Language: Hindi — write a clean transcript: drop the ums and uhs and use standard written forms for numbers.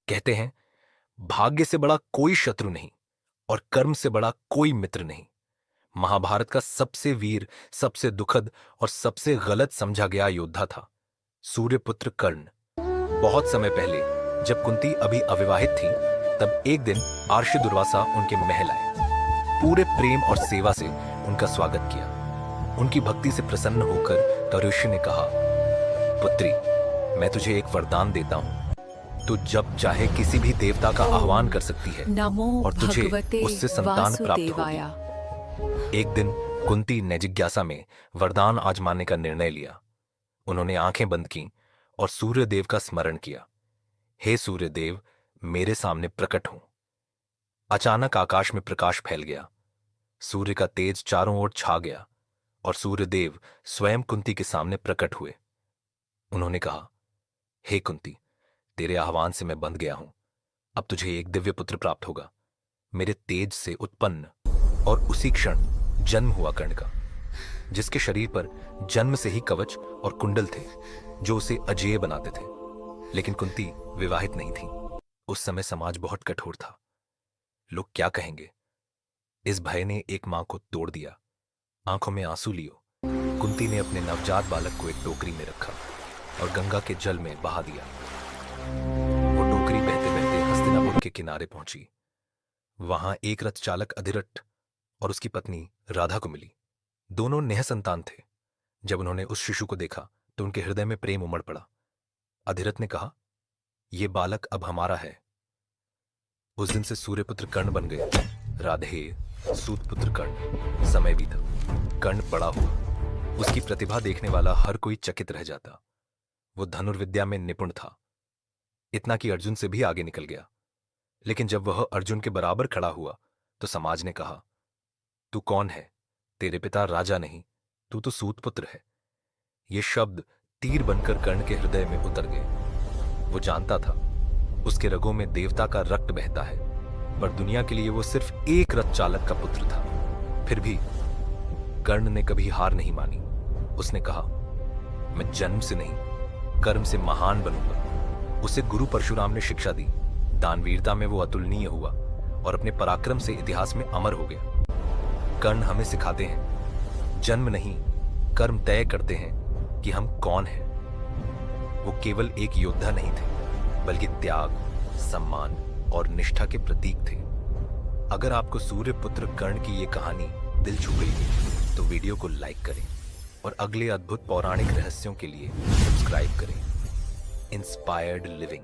कहते हैं, भाग्य से बड़ा कोई शत्रु नहीं और कर्म से बड़ा कोई मित्र नहीं। महाभारत का सबसे वीर, सबसे दुखद और सबसे गलत समझा गया योद्धा था सूर्यपुत्र कर्ण। बहुत समय पहले जब कुंती अभी अविवाहित थी, तब एक दिन आर्षि दुर्वासा उनके महल आए। पूरे प्रेम और सेवा से उनका स्वागत किया। उनकी भक्ति से प्रसन्न होकर तरुषि ने कहा, पुत्री, मैं तुझे एक वरदान देता हूं। तू जब चाहे किसी भी देवता का आह्वान कर सकती है और तुझे उससे संतान प्राप्त होगी। एक दिन कुंती ने जिज्ञासा में वरदान आजमाने का निर्णय लिया। उन्होंने आंखें बंद की और सूर्यदेव का स्मरण किया। हे सूर्यदेव, मेरे सामने प्रकट हो। अचानक आकाश में प्रकाश फैल गया। सूर्य का तेज चारों ओर छा गया और सूर्यदेव स्वयं कुंती के सामने प्रकट हुए। उन्होंने कहा, हे कुंती, तेरे आह्वान से मैं बंध गया हूं। अब तुझे एक दिव्य पुत्र प्राप्त होगा। मेरे तेज से उत्पन्न और उसी क्षण जन्म हुआ कर्ण का, जिसके शरीर पर जन्म से ही कवच और कुंडल थे जो उसे अजेय बनाते थे। लेकिन कुंती विवाहित नहीं थी। उस समय समाज बहुत कठोर था। लोग क्या कहेंगे, इस भय ने एक मां को तोड़ दिया। आंखों में आंसू लियो कुंती ने अपने नवजात बालक को एक टोकरी में रखा और गंगा के जल में बहा दिया। वो टोकरी बहते बहते हस्तिनापुर के किनारे पहुंची। वहां एक रथ चालक अधिरथ और उसकी पत्नी राधा को मिली। दोनों निःसंतान थे। जब उन्होंने उस शिशु को देखा तो उनके हृदय में प्रेम उमड़ पड़ा। अधिरथ ने कहा, यह बालक अब हमारा है। उस दिन से सूर्यपुत्र कर्ण बन गए। राधे सूतपुत्र कर्ण। समय बीता। कर्ण बड़ा हुआ। उसकी प्रतिभा देखने वाला हर कोई चकित रह जाता। वो धनुर्विद्या में निपुण था, इतना कि अर्जुन से भी आगे निकल गया। लेकिन जब वह अर्जुन के बराबर खड़ा हुआ तो समाज ने कहा, तू कौन है? तेरे पिता राजा नहीं, तू तो सूतपुत्र है। ये शब्द तीर बनकर कर्ण के हृदय में उतर गए। वो जानता था उसके रगों में देवता का रक्त बहता है, पर दुनिया के लिए वो सिर्फ एक रथ चालक का पुत्र था। फिर भी कर्ण ने कभी हार नहीं मानी। उसने कहा, मैं जन्म से नहीं, कर्म से महान बनूंगा। उसे गुरु परशुराम ने शिक्षा दी। दानवीरता में वो अतुलनीय हुआ और अपने पराक्रम से इतिहास में अमर हो गया। कर्ण हमें सिखाते हैं, जन्म नहीं, कर्म तय करते हैं कि हम कौन हैं। वो केवल एक योद्धा नहीं थे, बल्कि त्याग, सम्मान और निष्ठा के प्रतीक थे। अगर आपको सूर्यपुत्र कर्ण की ये कहानी दिल छू गई तो वीडियो को लाइक करें और अगले अद्भुत पौराणिक रहस्यों के लिए सब्सक्राइब करें। Inspired living.